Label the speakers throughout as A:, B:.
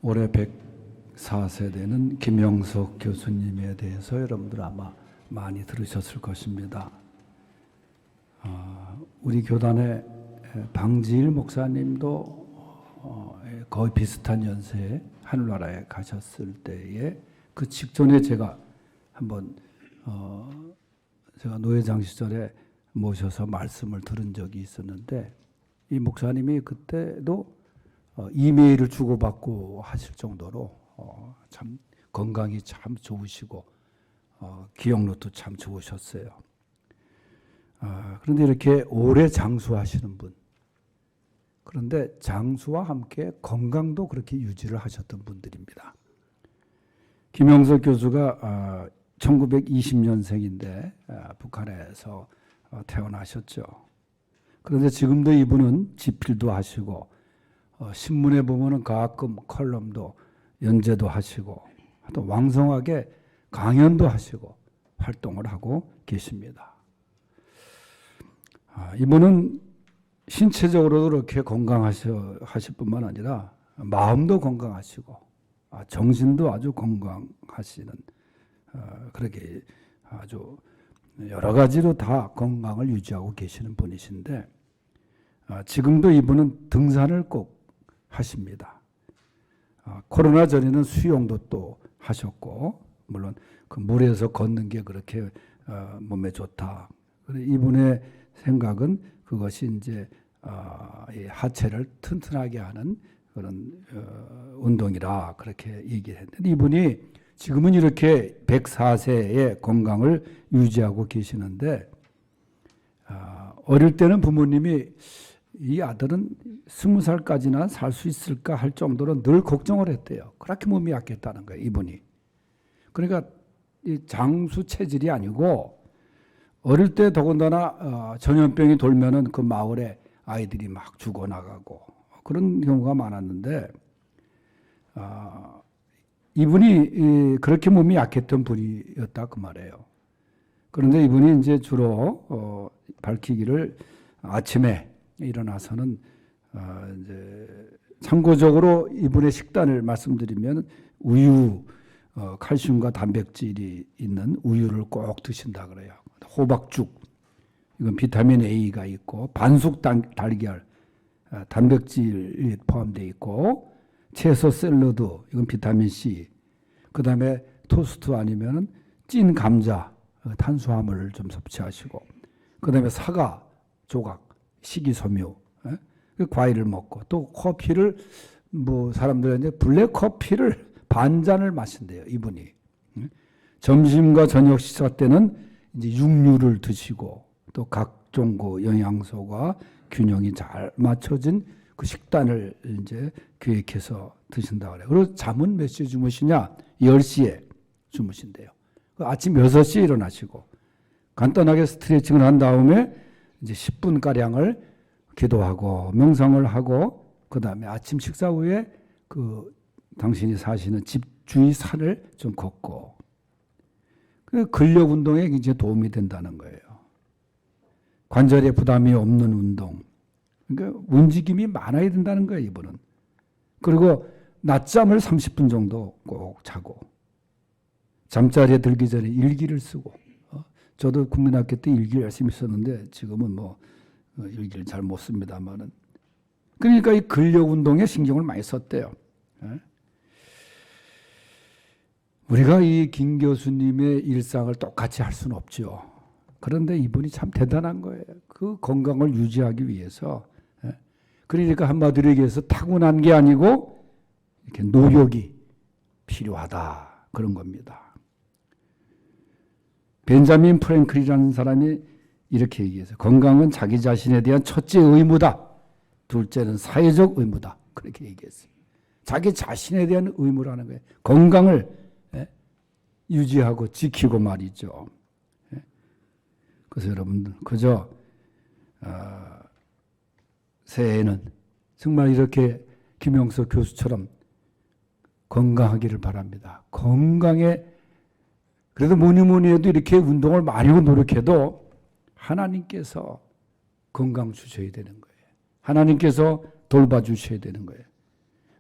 A: 올해 104세 되는 김영석 교수님에 대해서 여러분들 아마 많이 들으셨을 것입니다. 우리 교단의 방지일 목사님도 거의 비슷한 연세에 하늘나라에 가셨을 때에 그 직전에 제가 한번 제가 노회장 시절에 모셔서 말씀을 들은 적이 있었는데, 이 목사님이 그때도 이메일을 주고받고 하실 정도로 참 건강이 참 좋으시고 기억력도 참 좋으셨어요. 그런데 이렇게 오래 장수하시는 분, 그런데 장수와 함께 건강도 그렇게 유지를 하셨던 분들입니다. 김영석 교수가 1920년생인데 북한에서 태어나셨죠. 그런데 지금도 이분은 집필도 하시고 신문에 보면은 가끔 컬럼도 연재도 하시고 또 왕성하게 강연도 하시고 활동을 하고 계십니다. 이분은 신체적으로도 그렇게 건강하실 뿐만 아니라 마음도 건강하시고 정신도 아주 건강하시는, 그렇게 아주 여러 가지로 다 건강을 유지하고 계시는 분이신데, 지금도 이분은 등산을 꼭 하십니다. 코로나 전에는 수영도 또 하셨고, 물론 그 물에서 걷는 게 그렇게 몸에 좋다. 이분의 생각은 그것이 이제 이 하체를 튼튼하게 하는 그런 운동이라 그렇게 얘기를 했는데, 이분이 지금은 이렇게 104세의 건강을 유지하고 계시는데, 어릴 때는 부모님이 이 아들은 20살까지나 살 수 있을까 할 정도로 늘 걱정을 했대요. 그렇게 몸이 약했다는 거예요, 이분이. 그러니까 이 장수 체질이 아니고, 어릴 때 더군다나 전염병이 돌면은 그 마을에 아이들이 막 죽어나가고 그런 경우가 많았는데, 이분이 그렇게 몸이 약했던 분이었다 그 말이에요. 그런데 이분이 이제 주로 밝히기를 아침에 일어나서는 이제 참고적으로 이분의 식단을 말씀드리면 우유, 칼슘과 단백질이 있는 우유를 꼭 드신다 그래요. 호박죽, 이건 비타민 A가 있고, 반숙 달걀, 단백질이 포함되어 있고, 채소 샐러드, 이건 비타민 C, 그 다음에 토스트 아니면 찐 감자, 탄수화물을 좀 섭취하시고, 그 다음에 사과 조각, 식이섬유, 과일을 먹고, 또 커피를 뭐 사람들은 이제 블랙 커피를 반잔을 마신대요, 이분이. 점심과 저녁 식사 때는 이제 육류를 드시고, 또 각종 그 영양소가 균형이 잘 맞춰진 그 식단을 이제 계획해서 드신다 그래요. 그리고 잠은 몇 시에 주무시냐? 10시에 주무신대요. 아침 6시에 일어나시고, 간단하게 스트레칭을 한 다음에 이제 10분 가량을 기도하고 명상을 하고, 그 다음에 아침 식사 후에 그 당신이 사시는 집 주위 산을 좀 걷고, 그 근력 운동에 굉장히 도움이 된다는 거예요. 관절에 부담이 없는 운동. 그러니까 움직임이 많아야 된다는 거예요, 이분은. 그리고 낮잠을 30분 정도 꼭 자고, 잠자리에 들기 전에 일기를 쓰고, 저도 국민학교 때 일기를 열심히 썼는데 지금은 뭐 일기를 잘 못 씁니다만은. 그러니까 이 근력 운동에 신경을 많이 썼대요. 우리가 이 김 교수님의 일상을 똑같이 할 수는 없죠. 그런데 이분이 참 대단한 거예요. 그 건강을 유지하기 위해서. 그러니까 한마디로 얘기해서 타고난 게 아니고 이렇게 노력이 필요하다, 그런 겁니다. 벤자민 프랭클이라는 사람이 이렇게 얘기해서, 건강은 자기 자신에 대한 첫째 의무다, 둘째는 사회적 의무다, 그렇게 얘기했어요. 자기 자신에 대한 의무라는 거예요. 건강을 유지하고 지키고 말이죠. 그래서 여러분들 그저 새해에는 정말 이렇게 김영석 교수처럼 건강하기를 바랍니다. 건강에, 그래도 뭐니 해도 이렇게 운동을 많이 하고 노력해도 하나님께서 건강 주셔야 되는 거예요. 하나님께서 돌봐주셔야 되는 거예요.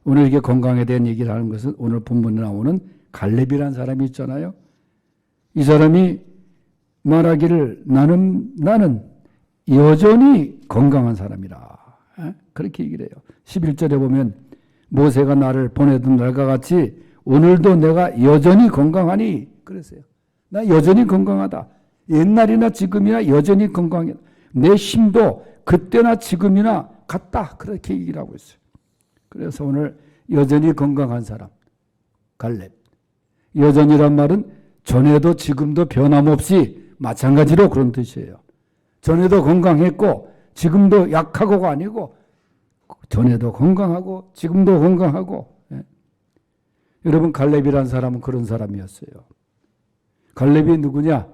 A: 오늘 이렇게 건강에 대한 얘기를 하는 것은 오늘 본문에 나오는 갈렙이라는 사람이 있잖아요. 이 사람이 말하기를 나는 여전히 건강한 사람이라. 그렇게 얘기를 해요. 11절에 보면 모세가 나를 보내던 날과 같이 오늘도 내가 여전히 건강하니 그랬어요. 나 여전히 건강하다. 옛날이나 지금이나 여전히 건강해. 내 힘도 그때나 지금이나 같다. 그렇게 얘기를 하고 있어요. 그래서 오늘 여전히 건강한 사람 갈렙. 여전이란 말은 전에도 지금도 변함없이 마찬가지로 그런 뜻이에요. 전에도 건강했고 지금도 약하고가 아니고 전에도 건강하고 지금도 건강하고. 여러분 갈렙이라는 사람은 그런 사람이었어요. 갈렙이 누구냐?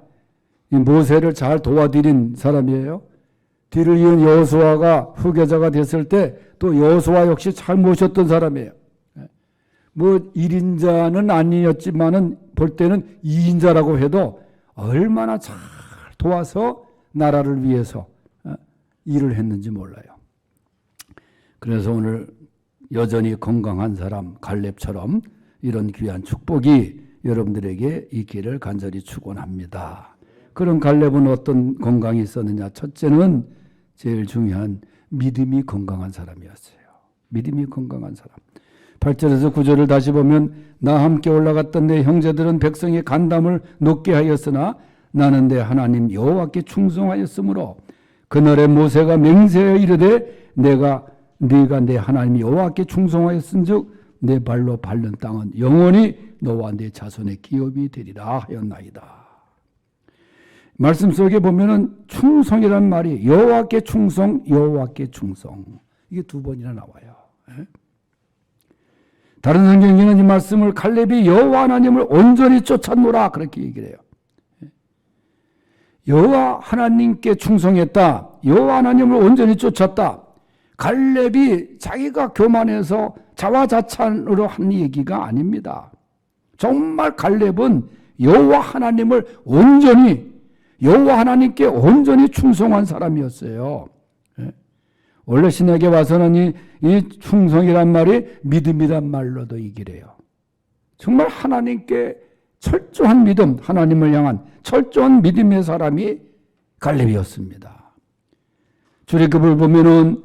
A: 이 모세를 잘 도와드린 사람이에요. 뒤를 이은 여호수아가 후계자가 됐을 때 또 여호수아 역시 잘 모셨던 사람이에요. 뭐 1인자는 아니었지만은 볼 때는 2인자라고 해도 얼마나 잘 도와서 나라를 위해서 일을 했는지 몰라요. 그래서 오늘 여전히 건강한 사람 갈렙처럼 이런 귀한 축복이 여러분들에게 있기를 간절히 축원합니다. 그런 갈렙은 어떤 건강이 있었느냐? 첫째는 제일 중요한 믿음이 건강한 사람이었어요. 믿음이 건강한 사람. 8절에서 9절을 다시 보면 나 함께 올라갔던 내 형제들은 백성의 간담을 높게 하였으나 나는 내 하나님 여호와께 충성하였으므로 그날에 모세가 맹세하여 이르되 네가 내 하나님 여호와께 충성하였은즉 내 발로 밟는 땅은 영원히 너와 내 자손의 기업이 되리라 하였나이다. 말씀 속에 보면은 충성이란 말이 여호와께 충성, 여호와께 충성. 이게 두 번이나 나와요. 다른 성경에는 이 말씀을 갈렙이 여호와 하나님을 온전히 쫓았노라 그렇게 얘기를 해요. 여호와 하나님께 충성했다. 여호와 하나님을 온전히 쫓았다. 갈렙이 자기가 교만해서 자화자찬으로 한 얘기가 아닙니다. 정말 갈렙은 여호와 하나님을 온전히 여호와 하나님께 온전히 충성한 사람이었어요. 원래 신약에 와서는 이 충성이란 말이 믿음이란 말로도 얘기를 해요. 정말 하나님께 철저한 믿음, 하나님을 향한 철저한 믿음의 사람이 갈렙이었습니다. 출애굽을 보면은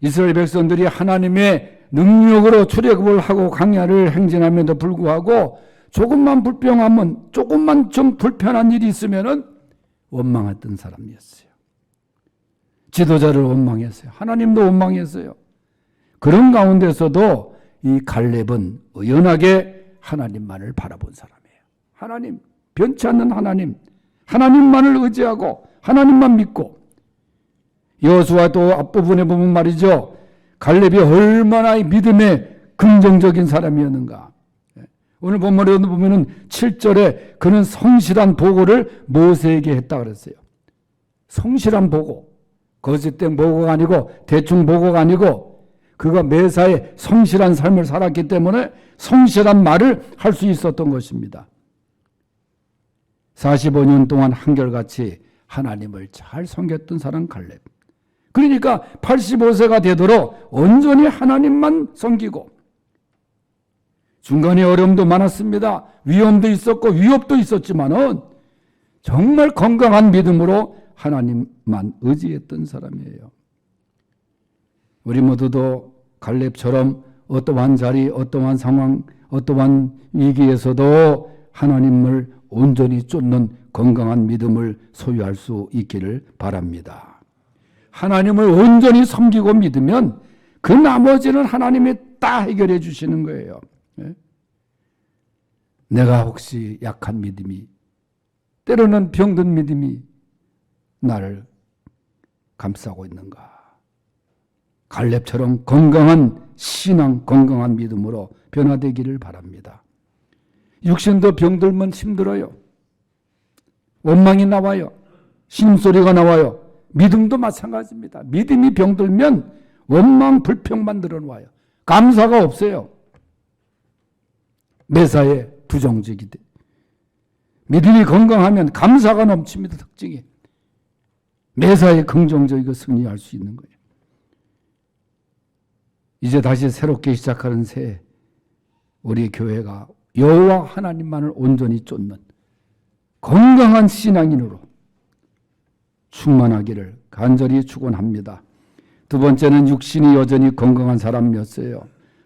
A: 이스라엘 백성들이 하나님의 능력으로 출애굽을 하고 광야를 행진함에도 불구하고 조금만 불평하면 조금만 좀 불편한 일이 있으면은 원망했던 사람이었어요. 지도자를 원망했어요. 하나님도 원망했어요. 그런 가운데서도 이 갈렙은 의연하게 하나님만을 바라본 사람이에요. 하나님, 변치 않는 하나님, 하나님만을 의지하고 하나님만 믿고. 여호수아도 앞부분에 보면 말이죠. 갈렙이 얼마나 믿음의 긍정적인 사람이었는가. 오늘 본문에 보면은 7절에 그는 성실한 보고를 모세에게 했다 그랬어요. 성실한 보고. 거짓된 보고가 아니고 대충 보고가 아니고 그가 매사에 성실한 삶을 살았기 때문에 성실한 말을 할 수 있었던 것입니다. 45년 동안 한결같이 하나님을 잘 섬겼던 사람 갈렙. 그러니까 85세가 되도록 온전히 하나님만 섬기고 중간에 어려움도 많았습니다. 위험도 있었고 위협도 있었지만은 정말 건강한 믿음으로 하나님만 의지했던 사람이에요. 우리 모두도 갈렙처럼 어떠한 자리, 어떠한 상황, 어떠한 위기에서도 하나님을 온전히 쫓는 건강한 믿음을 소유할 수 있기를 바랍니다. 하나님을 온전히 섬기고 믿으면 그 나머지는 하나님이 다 해결해 주시는 거예요. 내가 혹시 약한 믿음이 때로는 병든 믿음이 나를 감싸고 있는가? 갈렙처럼 건강한 신앙, 건강한 믿음으로 변화되기를 바랍니다. 육신도 병들면 힘들어요. 원망이 나와요. 신음소리가 나와요. 믿음도 마찬가지입니다. 믿음이 병들면 원망, 불평만 늘어나와요. 감사가 없어요. 매사에 부정적이 돼. 믿음이 건강하면 감사가 넘칩니다. 특징이. 매사에 긍정적이고 승리할 수 있는 거예요. 이제 다시 새롭게 시작하는 새 우리 교회가 여호와 하나님만을 온전히 쫓는 건강한 신앙인으로 충만하기를 간절히 축원합니다. 두 번째는 육신이 여전히 건강한 사람이었어요.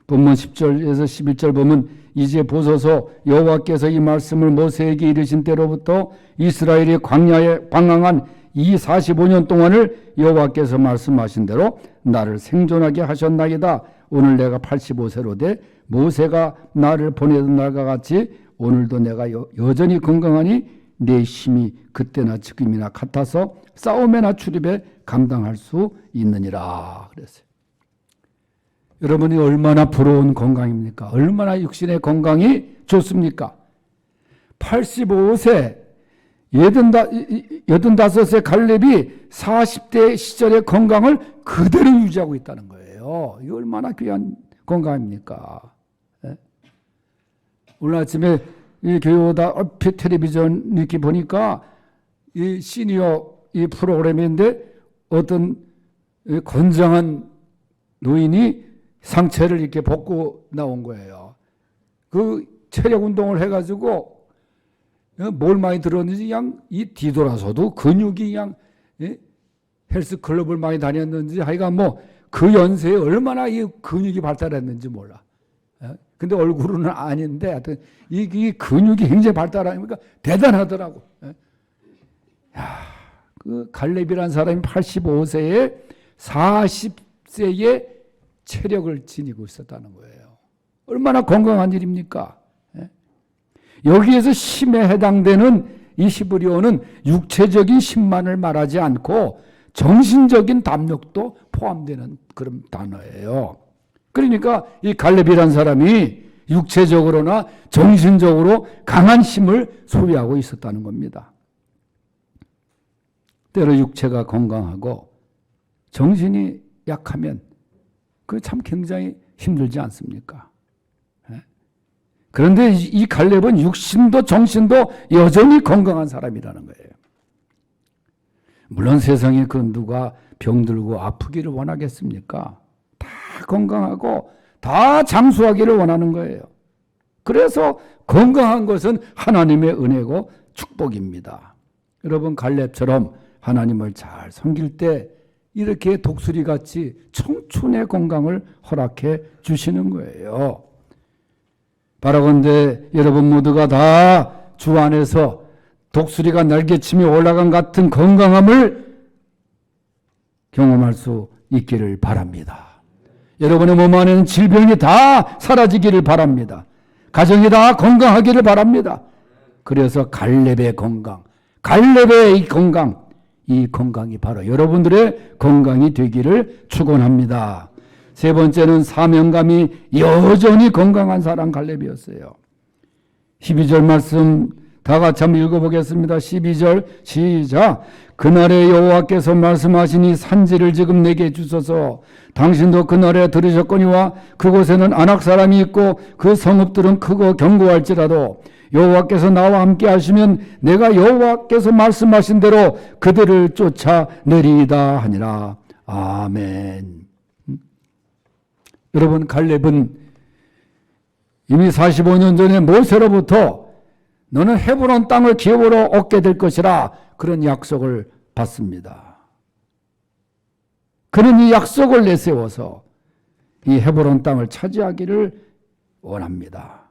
A: 본문 10절에서 11절 보면 이제 보소서 여호와께서 이 말씀을 모세에게 이르신 때로부터 이스라엘이 광야에 방황한 이 45년 동안을 여호와께서 말씀하신 대로 나를 생존하게 하셨나이다. 오늘 내가 85세로 돼 모세가 나를 보내던 날과 같이 오늘도 내가 여전히 건강하니 내 힘이 그때나 지금이나 같아서 싸움에나 출입에 감당할 수 있느니라 그랬어요. 여러분이 얼마나 부러운 건강입니까? 얼마나 육신의 건강이 좋습니까? 85세 85세 갈렙이 40대 시절의 건강을 그대로 유지하고 있다는 거예요. 이거 얼마나 귀한 건강입니까? 네? 오늘 아침에 이 교회오다 얼핏 텔레비전 이렇게 보니까 이 시니어 이 프로그램인데 어떤 건장한 노인이 상체를 이렇게 벗고 나온 거예요. 그 체력 운동을 해가지고 뭘 많이 들었는지 그냥 이 뒤돌아서도 근육이 그냥 헬스클럽을 많이 다녔는지 하여간 뭐 그 연세에 얼마나 이 근육이 발달했는지 몰라. 근데 얼굴은 아닌데 하여튼 이 근육이 굉장히 발달하니까 대단하더라고. 야, 그 갈렙이라는 사람이 85세에 40세에 체력을 지니고 있었다는 거예요. 얼마나 건강한 일입니까? 여기에서 힘에 해당되는 이 히브리어는 육체적인 힘만을 말하지 않고 정신적인 담력도 포함되는 그런 단어예요. 그러니까 이 갈렙이라는 사람이 육체적으로나 정신적으로 강한 힘을 소유하고 있었다는 겁니다. 때로 육체가 건강하고 정신이 약하면 그 참 굉장히 힘들지 않습니까? 그런데 이 갈렙은 육신도 정신도 여전히 건강한 사람이라는 거예요. 물론 세상에 그 누가 병들고 아프기를 원하겠습니까? 다 건강하고 다 장수하기를 원하는 거예요. 그래서 건강한 것은 하나님의 은혜고 축복입니다. 여러분 갈렙처럼 하나님을 잘 섬길 때 이렇게 독수리같이 청춘의 건강을 허락해 주시는 거예요. 바라건대 여러분 모두가 다 주 안에서 독수리가 날개치며 올라간 같은 건강함을 경험할 수 있기를 바랍니다. 여러분의 몸 안에는 질병이 다 사라지기를 바랍니다. 가정이 다 건강하기를 바랍니다. 그래서 갈렙의 건강, 갈렙의 이 건강이 바로 여러분들의 건강이 되기를 축원합니다. 세 번째는 사명감이 여전히 건강한 사람 갈렙이었어요. 12절 말씀 다 같이 한번 읽어보겠습니다. 12절 시작. 그날에 여호와께서 말씀하시니 산지를 지금 내게 주소서. 당신도 그날에 들으셨거니와 그곳에는 아낙 사람이 있고 그 성읍들은 크고 견고할지라도 여호와께서 나와 함께 하시면 내가 여호와께서 말씀하신 대로 그들을 쫓아내리이다 하니라. 아멘. 여러분 갈렙은 이미 45년 전에 모세로부터 너는 헤브론 땅을 기업으로 얻게 될 것이라 그런 약속을 받습니다. 그는 이 약속을 내세워서 이 헤브론 땅을 차지하기를 원합니다.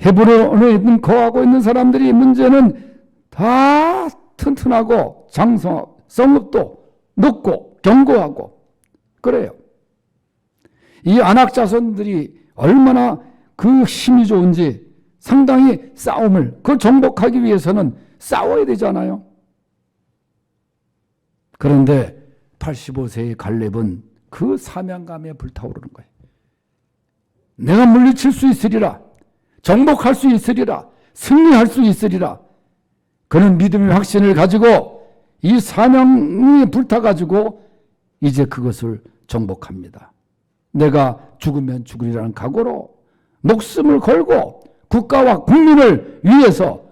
A: 헤브론에 거하고 있는 사람들이 문제는 다 튼튼하고 성읍도 높고 견고하고 그래요. 이 아낙 자손들이 얼마나 그 힘이 좋은지 상당히 싸움을 그걸 정복하기 위해서는 싸워야 되잖아요. 그런데 85세의 갈렙은 그 사명감에 불타오르는 거예요. 내가 물리칠 수 있으리라. 정복할 수 있으리라. 승리할 수 있으리라. 그는 믿음의 확신을 가지고 이 사명이 불타가지고 이제 그것을 정복합니다. 내가 죽으면 죽으리라는 각오로 목숨을 걸고 국가와 국민을 위해서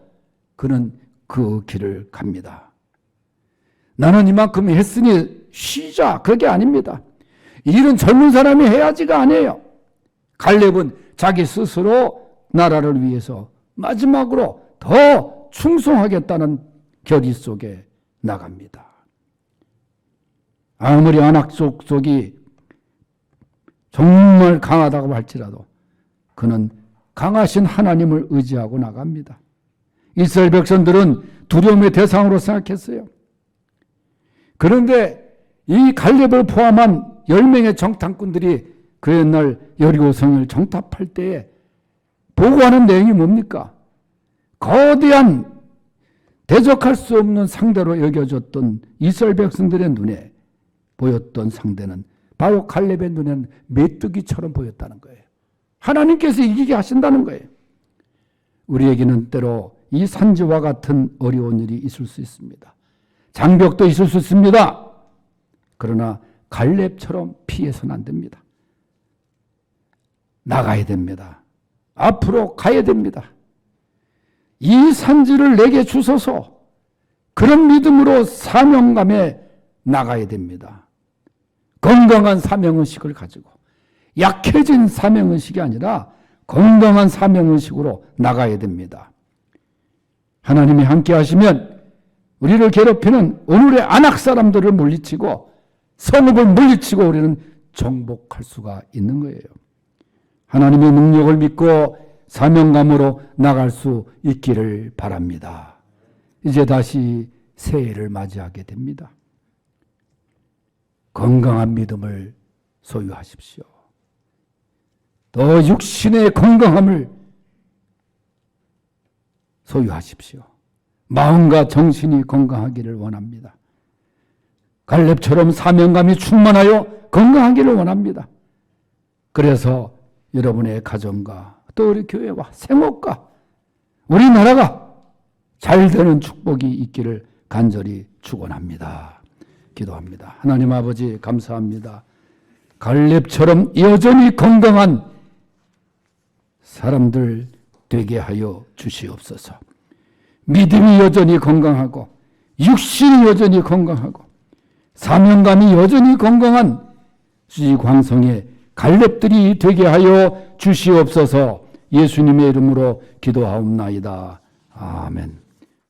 A: 그는 그 길을 갑니다. 나는 이만큼 했으니 쉬자. 그게 아닙니다. 이 일은 젊은 사람이 해야지가 아니에요. 갈렙은 자기 스스로 나라를 위해서 마지막으로 더 충성하겠다는 결의 속에 나갑니다. 아무리 아낙 족속이 정말 강하다고 할지라도 그는 강하신 하나님을 의지하고 나갑니다. 이스라엘 백성들은 두려움의 대상으로 생각했어요. 그런데 이 갈렙을 포함한 10명의 정탐꾼들이 그 옛날 여리고성을 정탐할 때에 보고하는 내용이 뭡니까? 거대한 대적할 수 없는 상대로 여겨졌던 이스라엘 백성들의 눈에 보였던 상대는 바로 갈렙의 눈에는 메뚜기처럼 보였다는 거예요. 하나님께서 이기게 하신다는 거예요. 우리에게는 때로 이 산지와 같은 어려운 일이 있을 수 있습니다. 장벽도 있을 수 있습니다. 그러나 갈렙처럼 피해서는 안 됩니다. 나가야 됩니다. 앞으로 가야 됩니다. 이 산지를 내게 주소서. 그런 믿음으로 사명감에 나가야 됩니다. 건강한 사명의식을 가지고 약해진 사명의식이 아니라 건강한 사명의식으로 나가야 됩니다. 하나님이 함께 하시면 우리를 괴롭히는 오늘의 안악 사람들을 물리치고 성읍을 물리치고 우리는 정복할 수가 있는 거예요. 하나님의 능력을 믿고 사명감으로 나갈 수 있기를 바랍니다. 이제 다시 새해를 맞이하게 됩니다. 건강한 믿음을 소유하십시오. 더 육신의 건강함을 소유하십시오. 마음과 정신이 건강하기를 원합니다. 갈렙처럼 사명감이 충만하여 건강하기를 원합니다. 그래서 여러분의 가정과 또 우리 교회와 생업과 우리나라가 잘 되는 축복이 있기를 간절히 축원합니다. 기도합니다. 하나님 아버지 감사합니다. 갈렙처럼 여전히 건강한 사람들 되게 하여 주시옵소서. 믿음이 여전히 건강하고 육신이 여전히 건강하고 사명감이 여전히 건강한 수지광성의 갈렙들이 되게 하여 주시옵소서. 예수님의 이름으로 기도하옵나이다. 아멘.